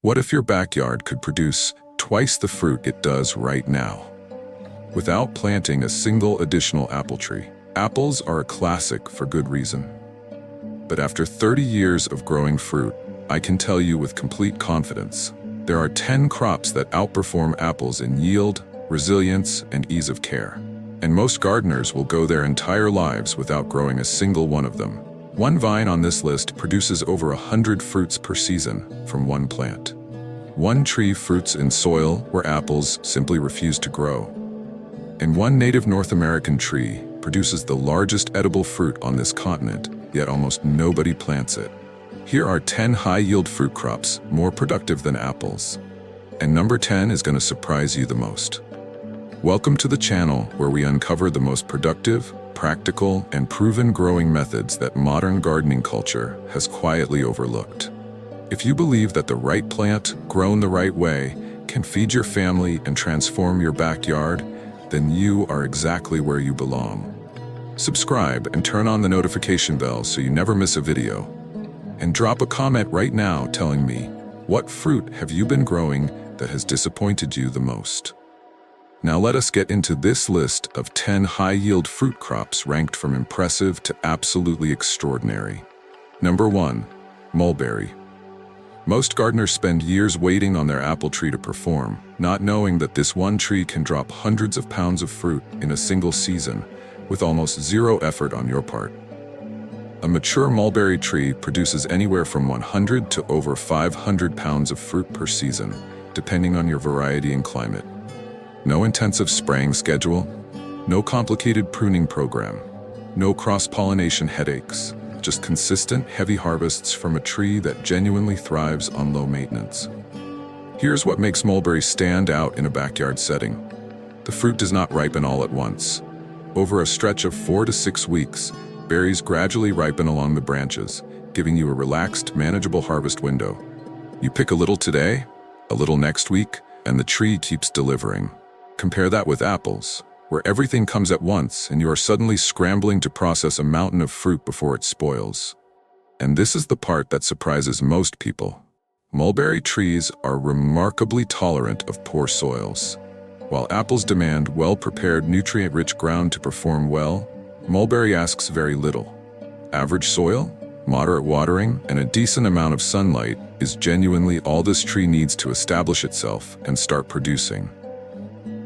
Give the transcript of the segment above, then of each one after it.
What if your backyard could produce twice the fruit it does right now, without planting a single additional apple tree? Apples are a classic for good reason. But after 30 years of growing fruit, I can tell you with complete confidence, there are 10 crops that outperform apples in yield, resilience, and ease of care. And most gardeners will go their entire lives without growing a single one of them. One vine on this list produces over 100 fruits per season from one plant. One tree fruits in soil where apples simply refuse to grow. And one native North American tree produces the largest edible fruit on this continent, yet almost nobody plants it. Here are 10 high-yield fruit crops more productive than apples. And number 10 is going to surprise you the most. Welcome to the channel where we uncover the most productive, practical, and proven growing methods that modern gardening culture has quietly overlooked. If you believe that the right plant, grown the right way, can feed your family and transform your backyard, then you are exactly where you belong. Subscribe and turn on the notification bell so you never miss a video. And drop a comment right now telling me, what fruit have you been growing that has disappointed you the most? Now let us get into this list of 10 high-yield fruit crops ranked from impressive to absolutely extraordinary. Number 1. Mulberry. Most gardeners spend years waiting on their apple tree to perform, not knowing that this one tree can drop hundreds of pounds of fruit in a single season, with almost zero effort on your part. A mature mulberry tree produces anywhere from 100 to over 500 pounds of fruit per season, depending on your variety and climate. No intensive spraying schedule, no complicated pruning program, no cross-pollination headaches, just consistent, heavy harvests from a tree that genuinely thrives on low maintenance. Here's what makes mulberry stand out in a backyard setting. The fruit does not ripen all at once. Over a stretch of 4 to 6 weeks, berries gradually ripen along the branches, giving you a relaxed, manageable harvest window. You pick a little today, a little next week, and the tree keeps delivering. Compare that with apples, where everything comes at once and you are suddenly scrambling to process a mountain of fruit before it spoils. And this is the part that surprises most people. Mulberry trees are remarkably tolerant of poor soils. While apples demand well-prepared, nutrient-rich ground to perform well, mulberry asks very little. Average soil, moderate watering, and a decent amount of sunlight is genuinely all this tree needs to establish itself and start producing.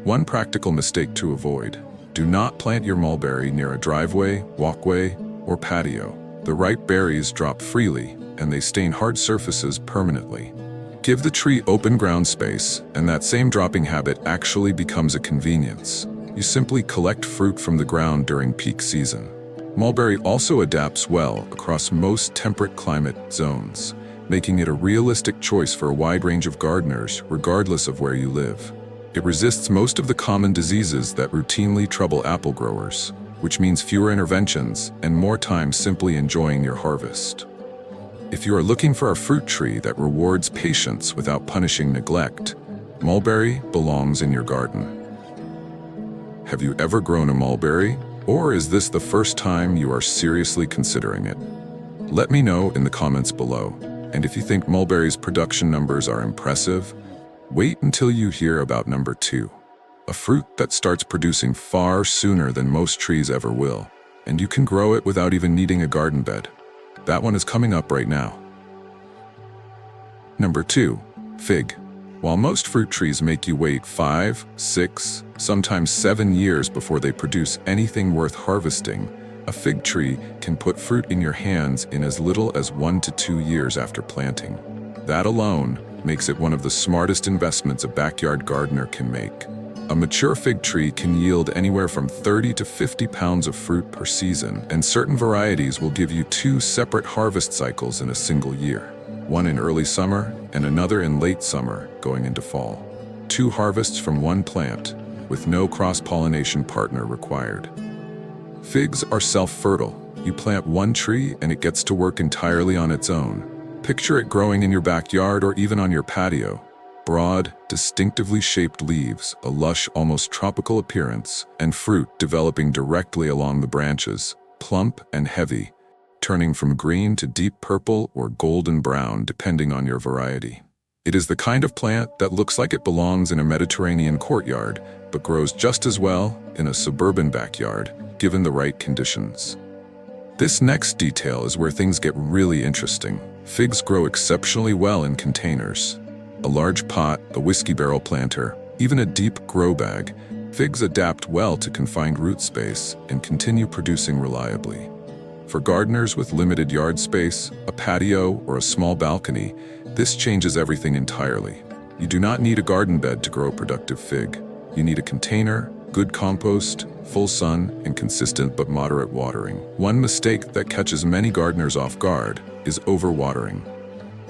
One practical mistake to avoid: do not plant your mulberry near a driveway, walkway, or patio. The ripe berries drop freely, and they stain hard surfaces permanently. Give the tree open ground space, and that same dropping habit actually becomes a convenience. You simply collect fruit from the ground during peak season. Mulberry also adapts well across most temperate climate zones, making it a realistic choice for a wide range of gardeners, regardless of where you live. It resists most of the common diseases that routinely trouble apple growers, which means fewer interventions and more time simply enjoying your harvest. If you are looking for a fruit tree that rewards patience without punishing neglect, mulberry belongs in your garden. Have you ever grown a mulberry, or is this the first time you are seriously considering it? Let me know in the comments below, and if you think mulberry's production numbers are impressive, wait until you hear about number 2, a fruit that starts producing far sooner than most trees ever will, and you can grow it without even needing a garden bed. That one is coming up right now. Number 2, fig. While most fruit trees make you wait 5, 6, sometimes 7 years before they produce anything worth harvesting, a fig tree can put fruit in your hands in as little as 1 to 2 years after planting. That alone makes it one of the smartest investments a backyard gardener can make. A mature fig tree can yield anywhere from 30 to 50 pounds of fruit per season, and certain varieties will give you 2 separate harvest cycles in a single year. One in early summer and another in late summer going into fall. 2 harvests from one plant with no cross-pollination partner required. Figs are self-fertile. You plant one tree and it gets to work entirely on its own. Picture it growing in your backyard or even on your patio. Broad, distinctively shaped leaves, a lush, almost tropical appearance, and fruit developing directly along the branches, plump and heavy, turning from green to deep purple or golden brown depending on your variety. It is the kind of plant that looks like it belongs in a Mediterranean courtyard, but grows just as well in a suburban backyard, given the right conditions. This next detail is where things get really interesting. Figs grow exceptionally well in containers. A large pot, a whiskey barrel planter, even a deep grow bag, figs adapt well to confined root space and continue producing reliably. For gardeners with limited yard space, a patio, or a small balcony, this changes everything entirely. You do not need a garden bed to grow a productive fig. You need a container, good compost, full sun, and consistent but moderate watering. One mistake that catches many gardeners off guard is overwatering.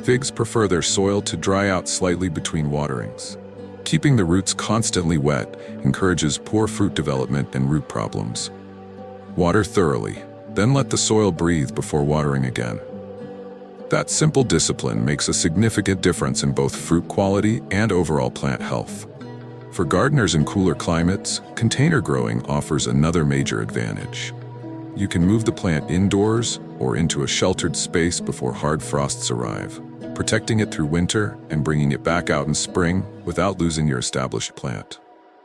Figs prefer their soil to dry out slightly between waterings. Keeping the roots constantly wet encourages poor fruit development and root problems. Water thoroughly, then let the soil breathe before watering again. That simple discipline makes a significant difference in both fruit quality and overall plant health. For gardeners in cooler climates, container growing offers another major advantage. You can move the plant indoors or into a sheltered space before hard frosts arrive, protecting it through winter and bringing it back out in spring without losing your established plant.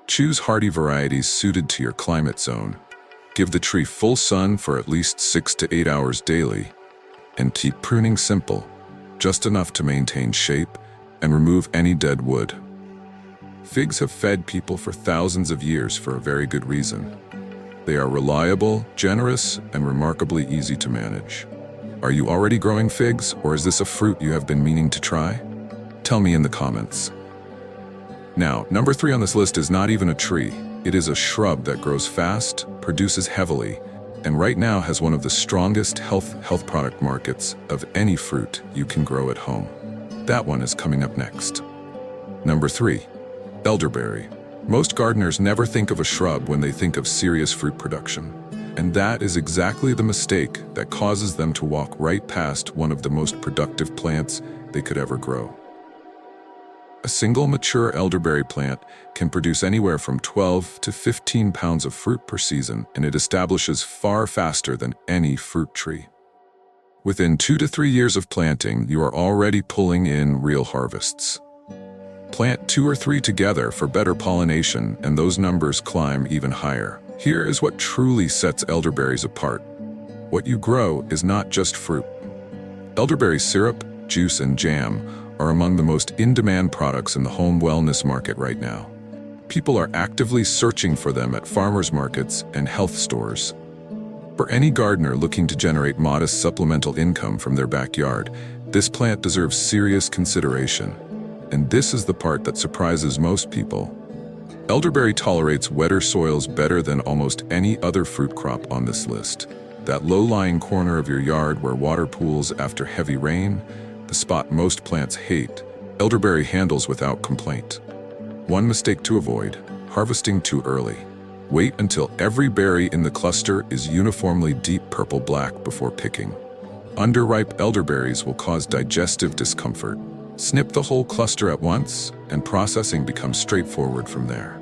Choose hardy varieties suited to your climate zone. Give the tree full sun for at least 6 to 8 hours daily, and keep pruning simple, just enough to maintain shape and remove any dead wood. Figs have fed people for thousands of years for a very good reason. They are reliable, generous, and remarkably easy to manage. Are you already growing figs, or is this a fruit you have been meaning to try? Tell me in the comments. Now, number 3 on this list is not even a tree. It is a shrub that grows fast, produces heavily, and right now has one of the strongest health product markets of any fruit you can grow at home. That one is coming up next. Number 3, elderberry. Most gardeners never think of a shrub when they think of serious fruit production. And that is exactly the mistake that causes them to walk right past one of the most productive plants they could ever grow. A single mature elderberry plant can produce anywhere from 12 to 15 pounds of fruit per season, and it establishes far faster than any fruit tree. Within 2 to 3 years of planting, you are already pulling in real harvests. Plant 2 or 3 together for better pollination, and those numbers climb even higher. Here is what truly sets elderberries apart. What you grow is not just fruit. Elderberry syrup, juice, and jam are among the most in-demand products in the home wellness market right now. People are actively searching for them at farmers markets and health stores. For any gardener looking to generate modest supplemental income from their backyard, this plant deserves serious consideration. And this is the part that surprises most people. Elderberry tolerates wetter soils better than almost any other fruit crop on this list. That low-lying corner of your yard where water pools after heavy rain, the spot most plants hate, elderberry handles without complaint. One mistake to avoid: harvesting too early. Wait until every berry in the cluster is uniformly deep purple-black before picking. Underripe elderberries will cause digestive discomfort. Snip the whole cluster at once, and processing becomes straightforward from there.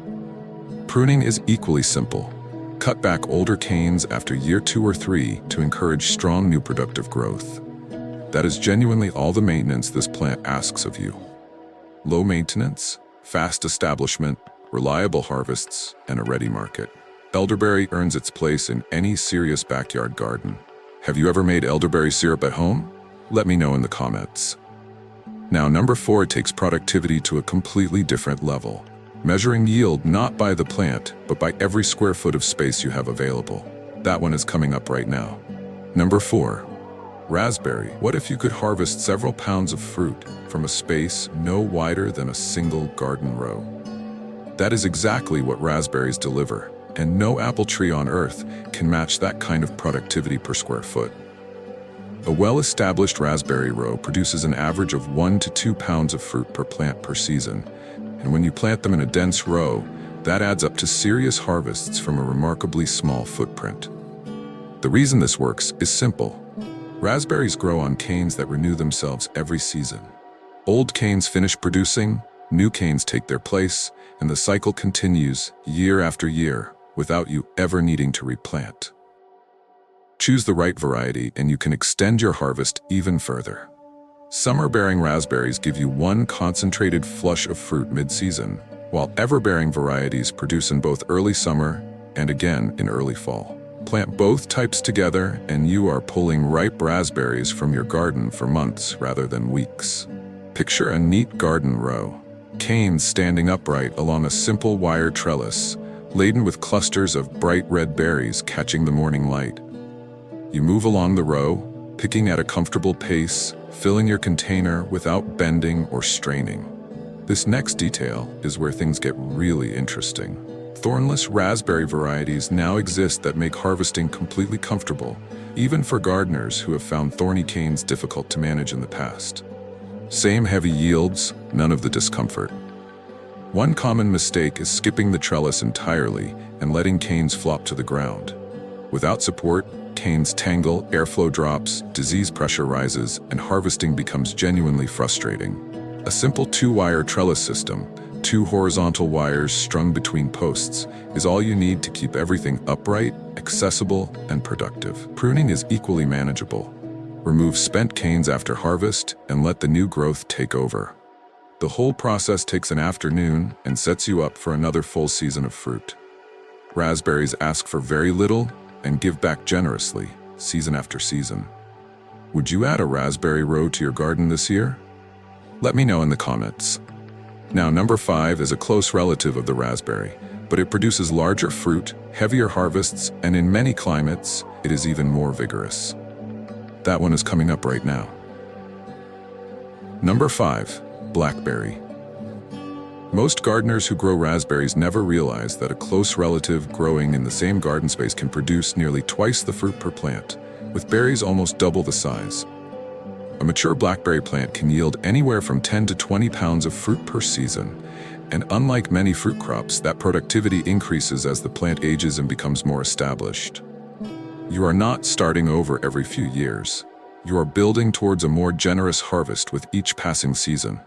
Pruning is equally simple. Cut back older canes after year 2 or 3 to encourage strong new productive growth. That is genuinely all the maintenance this plant asks of you. Low maintenance, fast establishment, reliable harvests, and a ready market. Elderberry earns its place in any serious backyard garden. Have you ever made elderberry syrup at home? Let me know in the comments. Now, number 4 takes productivity to a completely different level. Measuring yield not by the plant, but by every square foot of space you have available. That one is coming up right now. Number 4, raspberry. What if you could harvest several pounds of fruit from a space no wider than a single garden row? That is exactly what raspberries deliver, and no apple tree on earth can match that kind of productivity per square foot. A well-established raspberry row produces an average of 1 to 2 pounds of fruit per plant per season, and when you plant them in a dense row, that adds up to serious harvests from a remarkably small footprint. The reason this works is simple. Raspberries grow on canes that renew themselves every season. Old canes finish producing, new canes take their place, and the cycle continues year after year without you ever needing to replant. Choose the right variety and you can extend your harvest even further. Summer-bearing raspberries give you one concentrated flush of fruit mid-season, while ever-bearing varieties produce in both early summer and again in early fall. Plant both types together and you are pulling ripe raspberries from your garden for months rather than weeks. Picture a neat garden row. Canes standing upright along a simple wire trellis, laden with clusters of bright red berries catching the morning light. You move along the row, picking at a comfortable pace, filling your container without bending or straining. This next detail is where things get really interesting. Thornless raspberry varieties now exist that make harvesting completely comfortable, even for gardeners who have found thorny canes difficult to manage in the past. Same heavy yields, none of the discomfort. One common mistake is skipping the trellis entirely and letting canes flop to the ground. Without support, canes tangle, airflow drops, disease pressure rises, and harvesting becomes genuinely frustrating. A simple 2-wire trellis system, 2 horizontal wires strung between posts, is all you need to keep everything upright, accessible, and productive. Pruning is equally manageable. Remove spent canes after harvest and let the new growth take over. The whole process takes an afternoon and sets you up for another full season of fruit. Raspberries ask for very little and give back generously, season after season. Would you add a raspberry row to your garden this year? Let me know in the comments. Now, number 5 is a close relative of the raspberry, but it produces larger fruit, heavier harvests, and in many climates, it is even more vigorous. That one is coming up right now. Number 5. Blackberry. Most gardeners who grow raspberries never realize that a close relative growing in the same garden space can produce nearly twice the fruit per plant, with berries almost double the size. A mature blackberry plant can yield anywhere from 10 to 20 pounds of fruit per season, and unlike many fruit crops, that productivity increases as the plant ages and becomes more established. You are not starting over every few years. You are building towards a more generous harvest with each passing season.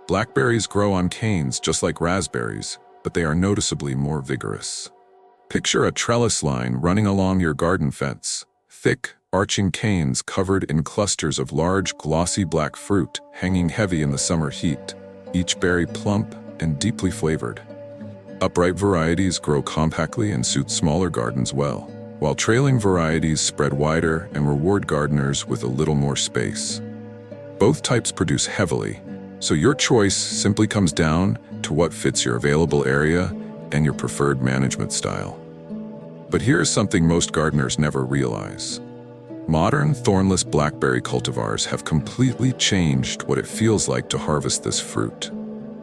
Blackberries grow on canes just like raspberries, but they are noticeably more vigorous. Picture a trellis line running along your garden fence, thick, arching canes covered in clusters of large, glossy black fruit hanging heavy in the summer heat, each berry plump and deeply flavored. Upright varieties grow compactly and suit smaller gardens well, while trailing varieties spread wider and reward gardeners with a little more space. Both types produce heavily, so your choice simply comes down to what fits your available area and your preferred management style. But here's something most gardeners never realize. Modern thornless blackberry cultivars have completely changed what it feels like to harvest this fruit.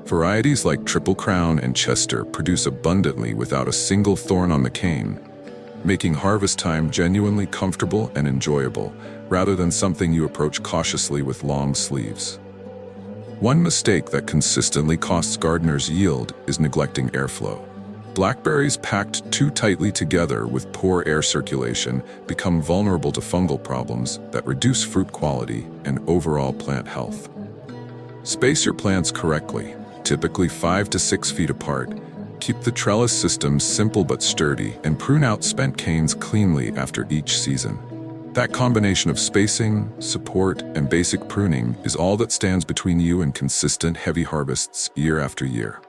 Varieties like Triple Crown and Chester produce abundantly without a single thorn on the cane, making harvest time genuinely comfortable and enjoyable, rather than something you approach cautiously with long sleeves. One mistake that consistently costs gardeners yield is neglecting airflow. Blackberries packed too tightly together with poor air circulation become vulnerable to fungal problems that reduce fruit quality and overall plant health. Space your plants correctly, typically 5 to 6 feet apart. Keep the trellis system simple but sturdy, and prune out spent canes cleanly after each season. That combination of spacing, support, and basic pruning is all that stands between you and consistent heavy harvests year after year.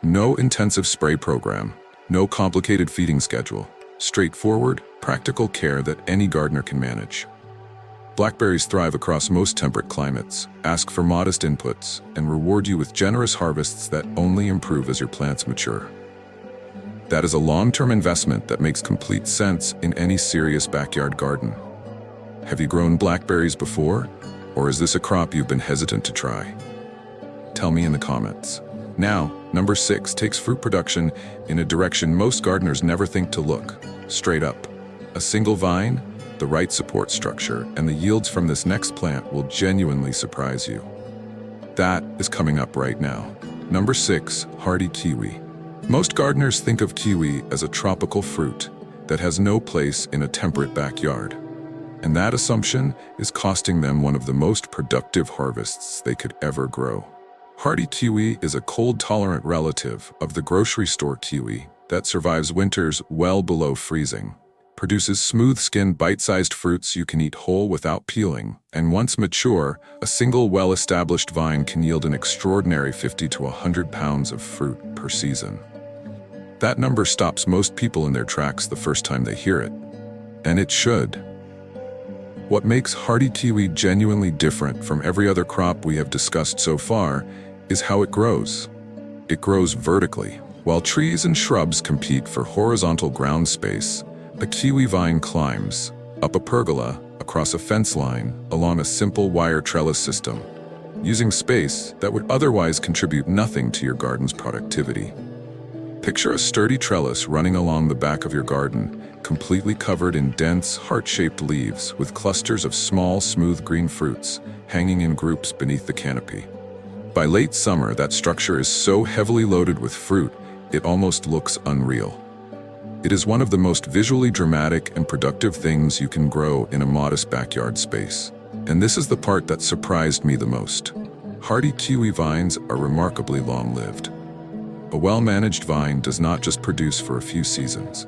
No intensive spray program, no complicated feeding schedule, straightforward, practical care that any gardener can manage. Blackberries thrive across most temperate climates, ask for modest inputs, and reward you with generous harvests that only improve as your plants mature. That is a long-term investment that makes complete sense in any serious backyard garden. Have you grown blackberries before, or is this a crop you've been hesitant to try? Tell me in the comments. Now, number 6 takes fruit production in a direction most gardeners never think to look: straight up. A single vine, the right support structure, and the yields from this next plant will genuinely surprise you. That is coming up right now. Number 6, hardy kiwi. Most gardeners think of kiwi as a tropical fruit that has no place in a temperate backyard. And that assumption is costing them one of the most productive harvests they could ever grow. Hardy kiwi is a cold-tolerant relative of the grocery store kiwi that survives winters well below freezing, produces smooth-skinned, bite-sized fruits you can eat whole without peeling, and once mature, a single well-established vine can yield an extraordinary 50 to 100 pounds of fruit per season. That number stops most people in their tracks the first time they hear it. And it should. What makes hardy kiwi genuinely different from every other crop we have discussed so far is how it grows. It grows vertically. While trees and shrubs compete for horizontal ground space, a kiwi vine climbs up a pergola, across a fence line, along a simple wire trellis system, using space that would otherwise contribute nothing to your garden's productivity. Picture a sturdy trellis running along the back of your garden, completely covered in dense, heart-shaped leaves with clusters of small, smooth green fruits hanging in groups beneath the canopy. By late summer, that structure is so heavily loaded with fruit, it almost looks unreal. It is one of the most visually dramatic and productive things you can grow in a modest backyard space. And this is the part that surprised me the most. Hardy kiwi vines are remarkably long-lived. A well-managed vine does not just produce for a few seasons.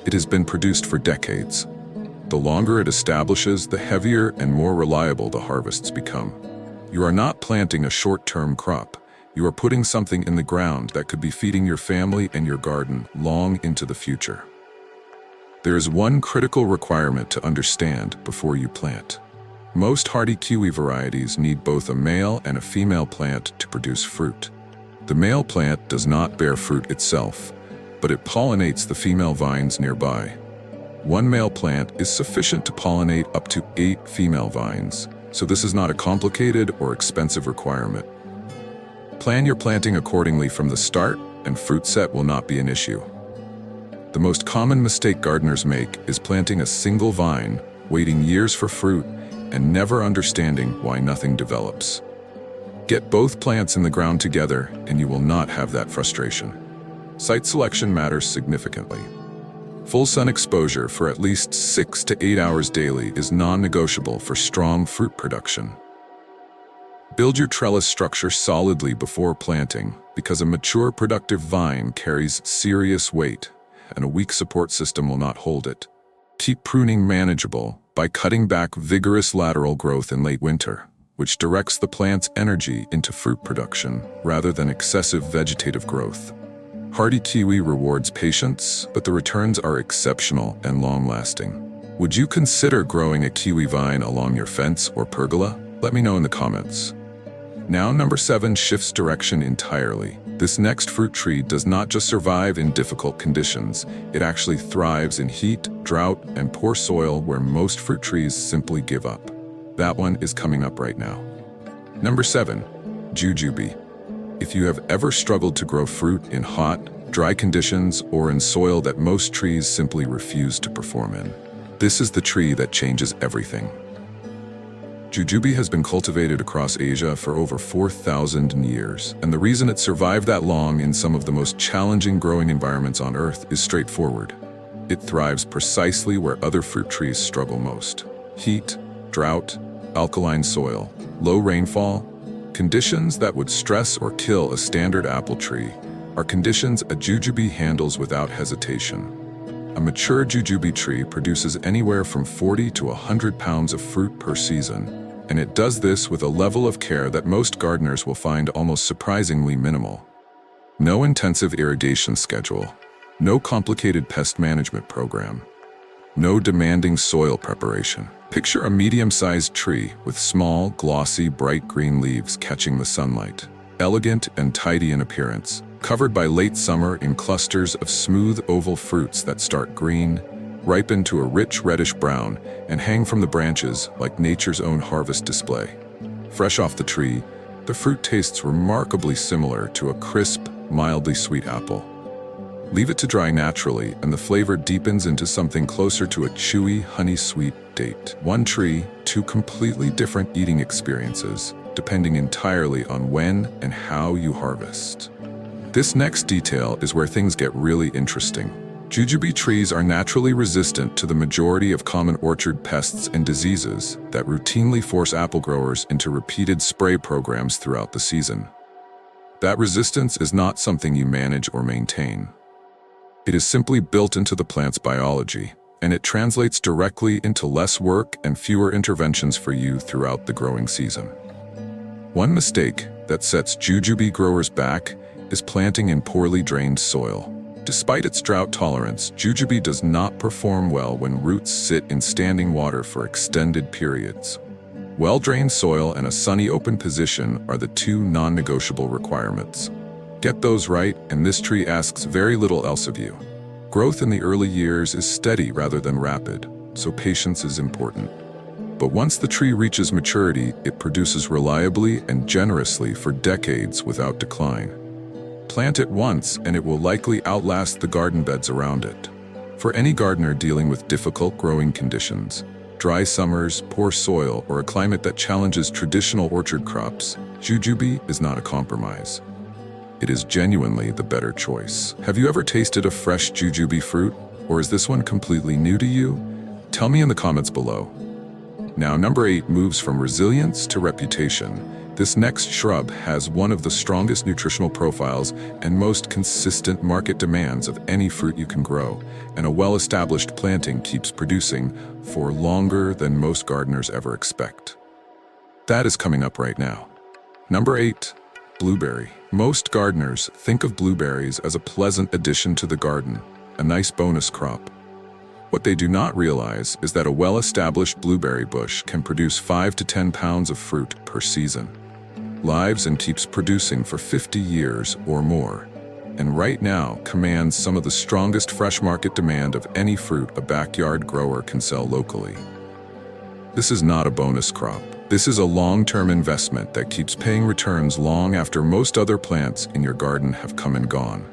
It has been produced for decades. The longer it establishes, the heavier and more reliable the harvests become. You are not planting a short-term crop. You are putting something in the ground that could be feeding your family and your garden long into the future. There is one critical requirement to understand before you plant. Most hardy kiwi varieties need both a male and a female plant to produce fruit. The male plant does not bear fruit itself, but it pollinates the female vines nearby. One male plant is sufficient to pollinate up to 8 female vines, so this is not a complicated or expensive requirement. Plan your planting accordingly from the start, and fruit set will not be an issue. The most common mistake gardeners make is planting a single vine, waiting years for fruit, and never understanding why nothing develops. Get both plants in the ground together, and you will not have that frustration. Site selection matters significantly. Full sun exposure for at least 6 to 8 hours daily is non-negotiable for strong fruit production. Build your trellis structure solidly before planting, because a mature, productive vine carries serious weight, and a weak support system will not hold it. Keep pruning manageable by cutting back vigorous lateral growth in late winter, which directs the plant's energy into fruit production rather than excessive vegetative growth. Hardy kiwi rewards patience, but the returns are exceptional and long-lasting. Would you consider growing a kiwi vine along your fence or pergola? Let me know in the comments. Now, number 7 shifts direction entirely. This next fruit tree does not just survive in difficult conditions, it actually thrives in heat, drought, and poor soil where most fruit trees simply give up. That one is coming up right now. Number 7, jujube. If you have ever struggled to grow fruit in hot, dry conditions or in soil that most trees simply refuse to perform in, this is the tree that changes everything. Jujube has been cultivated across Asia for over 4,000 years, and the reason it survived that long in some of the most challenging growing environments on Earth is straightforward. It thrives precisely where other fruit trees struggle most. Heat, drought, alkaline soil, low rainfall, conditions that would stress or kill a standard apple tree, are conditions a jujube handles without hesitation. A mature jujube tree produces anywhere from 40 to 100 pounds of fruit per season, and it does this with a level of care that most gardeners will find almost surprisingly minimal. No intensive irrigation schedule, no complicated pest management program, no demanding soil preparation. Picture a medium-sized tree with small, glossy, bright green leaves catching the sunlight. Elegant and tidy in appearance, covered by late summer in clusters of smooth oval fruits that start green, ripen to a rich reddish brown, and hang from the branches like nature's own harvest display. Fresh off the tree, the fruit tastes remarkably similar to a crisp, mildly sweet apple. Leave it to dry naturally, and the flavor deepens into something closer to a chewy, honey-sweet date. One tree, 2 completely different eating experiences, depending entirely on when and how you harvest. This next detail is where things get really interesting. Jujube trees are naturally resistant to the majority of common orchard pests and diseases that routinely force apple growers into repeated spray programs throughout the season. That resistance is not something you manage or maintain. It is simply built into the plant's biology, and it translates directly into less work and fewer interventions for you throughout the growing season. One mistake that sets jujube growers back is planting in poorly drained soil. Despite its drought tolerance, jujube does not perform well when roots sit in standing water for extended periods. Well-drained soil and a sunny open position are the two non-negotiable requirements. Get those right, and this tree asks very little else of you. Growth in the early years is steady rather than rapid, so patience is important. But once the tree reaches maturity, it produces reliably and generously for decades without decline. Plant it once and it will likely outlast the garden beds around it. For any gardener dealing with difficult growing conditions, dry summers, poor soil, or a climate that challenges traditional orchard crops, jujube is not a compromise. It is genuinely the better choice. Have you ever tasted a fresh jujube fruit, or is this one completely new to you? Tell me in the comments below. Now, number 8 moves from resilience to reputation. This next shrub has one of the strongest nutritional profiles and most consistent market demands of any fruit you can grow, and a well-established planting keeps producing for longer than most gardeners ever expect. That is coming up right now. Number 8, blueberry. Most gardeners think of blueberries as a pleasant addition to the garden, a nice bonus crop. What they do not realize is that a well-established blueberry bush can produce 5 to 10 pounds of fruit per season. Lives and keeps producing for 50 years or more, and right now commands some of the strongest fresh market demand of any fruit a backyard grower can sell locally. This is not a bonus crop. This is a long-term investment that keeps paying returns long after most other plants in your garden have come and gone.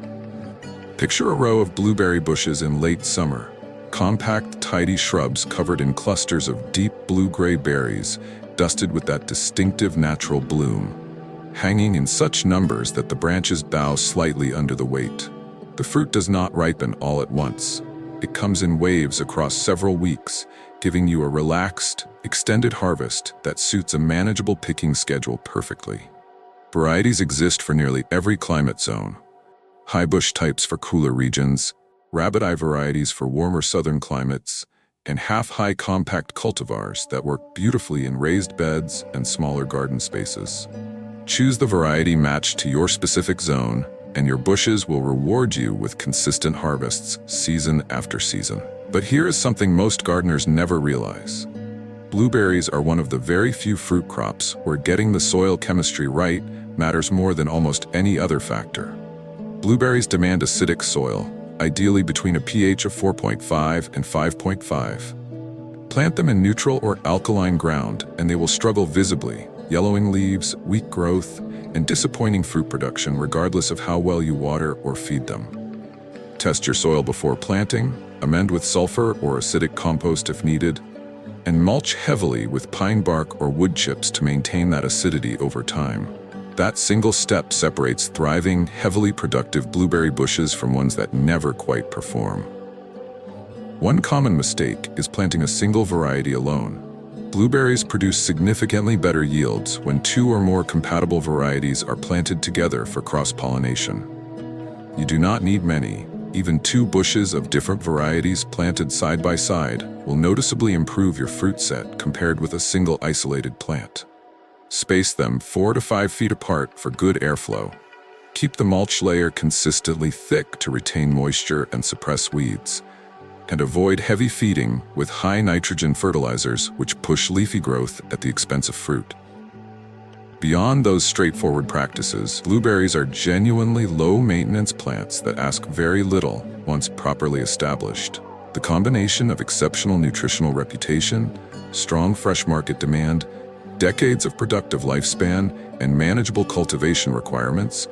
Picture a row of blueberry bushes in late summer, compact, tidy shrubs covered in clusters of deep blue-gray berries, dusted with that distinctive natural bloom, hanging in such numbers that the branches bow slightly under the weight. The fruit does not ripen all at once. It comes in waves across several weeks, giving you a relaxed, extended harvest that suits a manageable picking schedule perfectly. Varieties exist for nearly every climate zone. High bush types for cooler regions, rabbit eye varieties for warmer southern climates, and half-high compact cultivars that work beautifully in raised beds and smaller garden spaces. Choose the variety matched to your specific zone, and your bushes will reward you with consistent harvests season after season. But here is something most gardeners never realize. Blueberries are one of the very few fruit crops where getting the soil chemistry right matters more than almost any other factor. Blueberries demand acidic soil, ideally between a pH of 4.5 and 5.5. Plant them in neutral or alkaline ground and they will struggle visibly, yellowing leaves, weak growth, and disappointing fruit production regardless of how well you water or feed them. Test your soil before planting, amend with sulfur or acidic compost if needed, and mulch heavily with pine bark or wood chips to maintain that acidity over time. That single step separates thriving, heavily productive blueberry bushes from ones that never quite perform. One common mistake is planting a single variety alone. Blueberries produce significantly better yields when 2 or more compatible varieties are planted together for cross-pollination. You do not need many. Even 2 bushes of different varieties planted side by side will noticeably improve your fruit set compared with a single isolated plant. Space them 4 to 5 feet apart for good airflow. Keep the mulch layer consistently thick to retain moisture and suppress weeds. And avoid heavy feeding with high nitrogen fertilizers which push leafy growth at the expense of fruit. Beyond those straightforward practices, blueberries are genuinely low-maintenance plants that ask very little once properly established. The combination of exceptional nutritional reputation, strong fresh market demand, decades of productive lifespan, and manageable cultivation requirements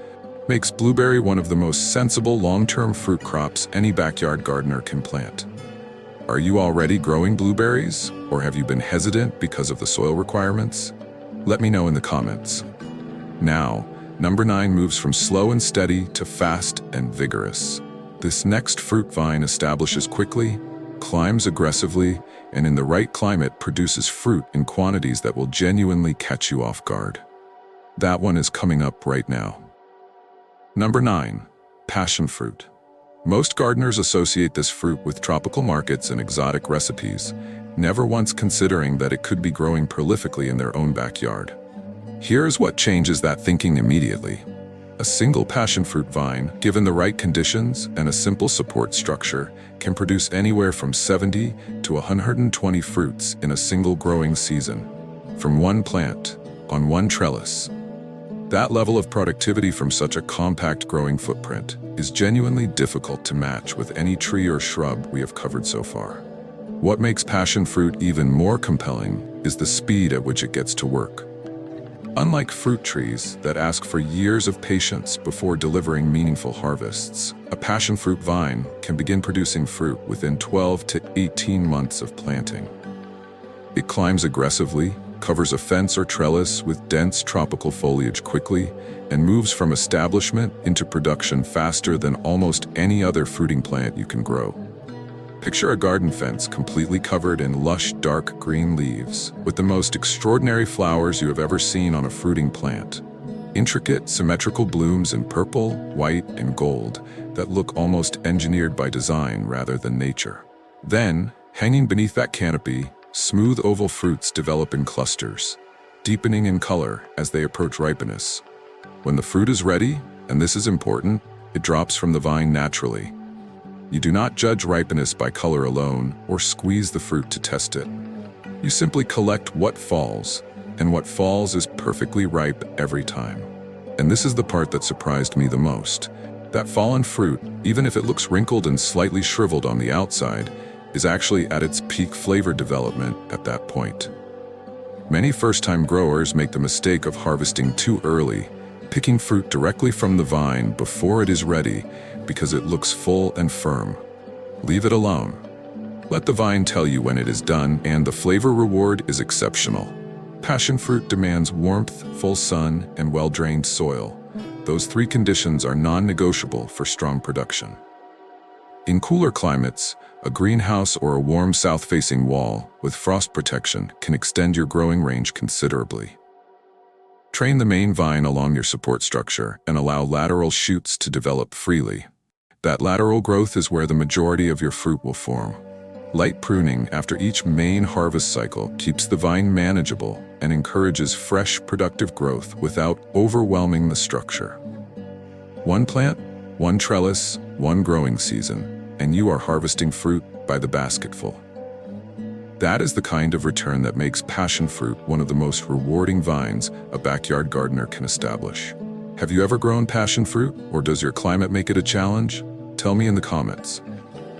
makes blueberry one of the most sensible long-term fruit crops any backyard gardener can plant. Are you already growing blueberries, or have you been hesitant because of the soil requirements? Let me know in the comments. Now, number 9 moves from slow and steady to fast and vigorous. This next fruit vine establishes quickly, climbs aggressively, and in the right climate produces fruit in quantities that will genuinely catch you off guard. That one is coming up right now. Number 9, passion fruit. Most gardeners associate this fruit with tropical markets and exotic recipes, never once considering that it could be growing prolifically in their own backyard. Here's what changes that thinking immediately. A single passion fruit vine, given the right conditions and a simple support structure, can produce anywhere from 70 to 120 fruits in a single growing season, from one plant, on one trellis. That level of productivity from such a compact growing footprint is genuinely difficult to match with any tree or shrub we have covered so far. What makes passion fruit even more compelling is the speed at which it gets to work. Unlike fruit trees that ask for years of patience before delivering meaningful harvests, a passion fruit vine can begin producing fruit within 12 to 18 months of planting. It climbs aggressively, covers a fence or trellis with dense tropical foliage quickly, and moves from establishment into production faster than almost any other fruiting plant you can grow. Picture a garden fence completely covered in lush, dark green leaves, with the most extraordinary flowers you have ever seen on a fruiting plant. Intricate, symmetrical blooms in purple, white, and gold that look almost engineered by design rather than nature. Then, hanging beneath that canopy, smooth oval fruits develop in clusters, deepening in color as they approach ripeness. When the fruit is ready, and this is important, it drops from the vine naturally. You do not judge ripeness by color alone or squeeze the fruit to test it. You simply collect what falls, and what falls is perfectly ripe every time. And this is the part that surprised me the most. That fallen fruit, even if it looks wrinkled and slightly shriveled on the outside, is actually at its peak flavor development at that point. Many first-time growers make the mistake of harvesting too early, picking fruit directly from the vine before it is ready because it looks full and firm. Leave it alone. Let the vine tell you when it is done, and the flavor reward is exceptional. Passion fruit demands warmth, full sun, and well-drained soil. Those three conditions are non-negotiable for strong production. In cooler climates, a greenhouse or a warm south-facing wall with frost protection can extend your growing range considerably. Train the main vine along your support structure and allow lateral shoots to develop freely. That lateral growth is where the majority of your fruit will form. Light pruning after each main harvest cycle keeps the vine manageable and encourages fresh, productive growth without overwhelming the structure. One plant, one trellis, one growing season, and you are harvesting fruit by the basketful. That is the kind of return that makes passion fruit one of the most rewarding vines a backyard gardener can establish. Have you ever grown passion fruit, or does your climate make it a challenge? Tell me in the comments.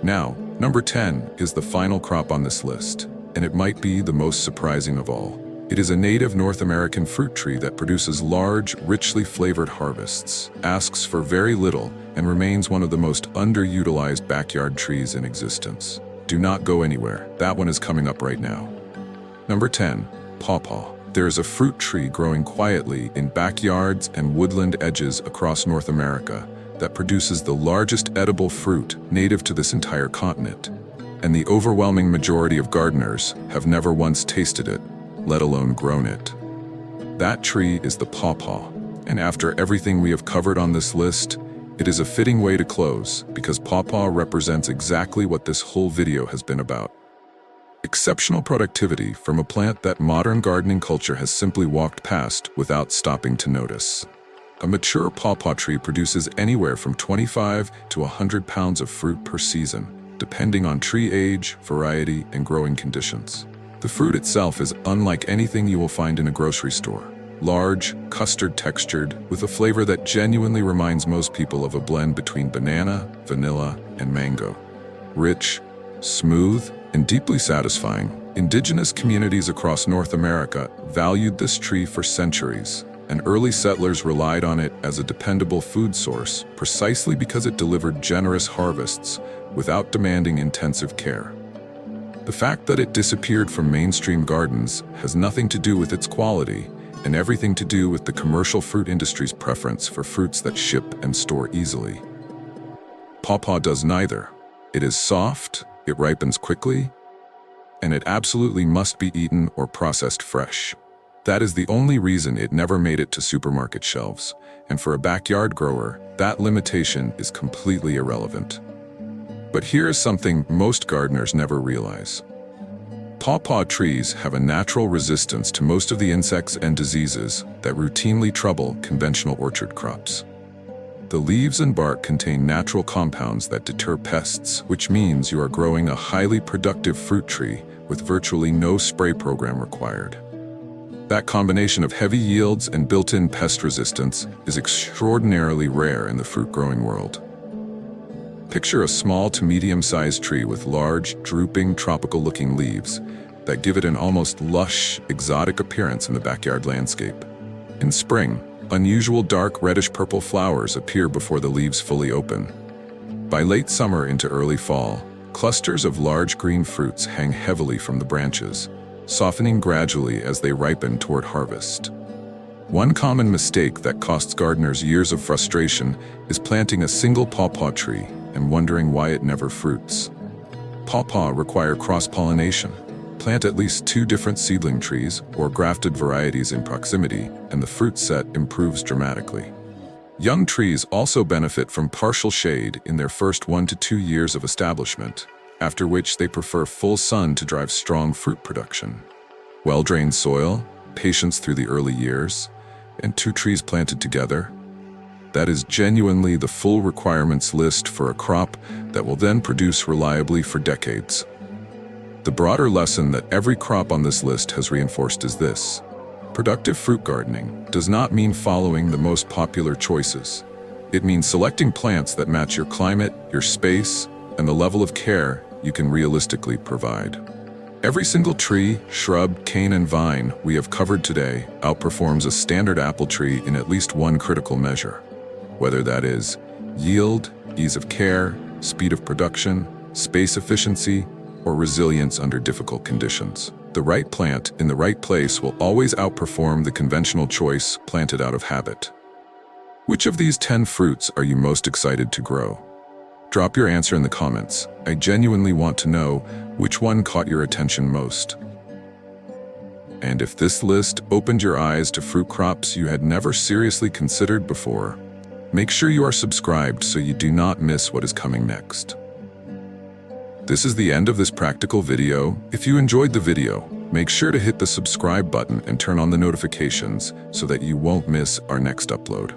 Now, number 10 is the final crop on this list, and it might be the most surprising of all. It is a native North American fruit tree that produces large, richly flavored harvests, asks for very little, and remains one of the most underutilized backyard trees in existence. Do not go anywhere. That one is coming up right now. Number 10, pawpaw. There is a fruit tree growing quietly in backyards and woodland edges across North America that produces the largest edible fruit native to this entire continent. And the overwhelming majority of gardeners have never once tasted it, let alone grown it. That tree is the pawpaw, and after everything we have covered on this list, it is a fitting way to close because pawpaw represents exactly what this whole video has been about. Exceptional productivity from a plant that modern gardening culture has simply walked past without stopping to notice. A mature pawpaw tree produces anywhere from 25 to 100 pounds of fruit per season, depending on tree age, variety, and growing conditions. The fruit itself is unlike anything you will find in a grocery store. Large, custard-textured, with a flavor that genuinely reminds most people of a blend between banana, vanilla, and mango. Rich, smooth, and deeply satisfying, indigenous communities across North America valued this tree for centuries, and early settlers relied on it as a dependable food source precisely because it delivered generous harvests without demanding intensive care. The fact that it disappeared from mainstream gardens has nothing to do with its quality, and everything to do with the commercial fruit industry's preference for fruits that ship and store easily. Pawpaw does neither. It is soft, it ripens quickly, and it absolutely must be eaten or processed fresh. That is the only reason it never made it to supermarket shelves, and for a backyard grower, that limitation is completely irrelevant. But here is something most gardeners never realize. Pawpaw trees have a natural resistance to most of the insects and diseases that routinely trouble conventional orchard crops. The leaves and bark contain natural compounds that deter pests, which means you are growing a highly productive fruit tree with virtually no spray program required. That combination of heavy yields and built-in pest resistance is extraordinarily rare in the fruit-growing world. Picture a small to medium-sized tree with large, drooping, tropical-looking leaves that give it an almost lush, exotic appearance in the backyard landscape. In spring, unusual dark reddish-purple flowers appear before the leaves fully open. By late summer into early fall, clusters of large green fruits hang heavily from the branches, softening gradually as they ripen toward harvest. One common mistake that costs gardeners years of frustration is planting a single pawpaw tree and wondering why it never fruits. Pawpaw require cross-pollination. Plant at least 2 different seedling trees or grafted varieties in proximity, and the fruit set improves dramatically. Young trees also benefit from partial shade in their first 1 to 2 years of establishment, after which they prefer full sun to drive strong fruit production. Well-drained soil, patience through the early years, and 2 trees planted together. That is genuinely the full requirements list for a crop that will then produce reliably for decades. The broader lesson that every crop on this list has reinforced is this: productive fruit gardening does not mean following the most popular choices. It means selecting plants that match your climate, your space, and the level of care you can realistically provide. Every single tree, shrub, cane, and vine we have covered today outperforms a standard apple tree in at least one critical measure, whether that is yield, ease of care, speed of production, space efficiency, or resilience under difficult conditions. The right plant in the right place will always outperform the conventional choice planted out of habit. Which of these 10 fruits are you most excited to grow? Drop your answer in the comments. I genuinely want to know which one caught your attention most. And if this list opened your eyes to fruit crops you had never seriously considered before, make sure you are subscribed so you do not miss what is coming next. This is the end of this practical video. If you enjoyed the video, make sure to hit the subscribe button and turn on the notifications so that you won't miss our next upload.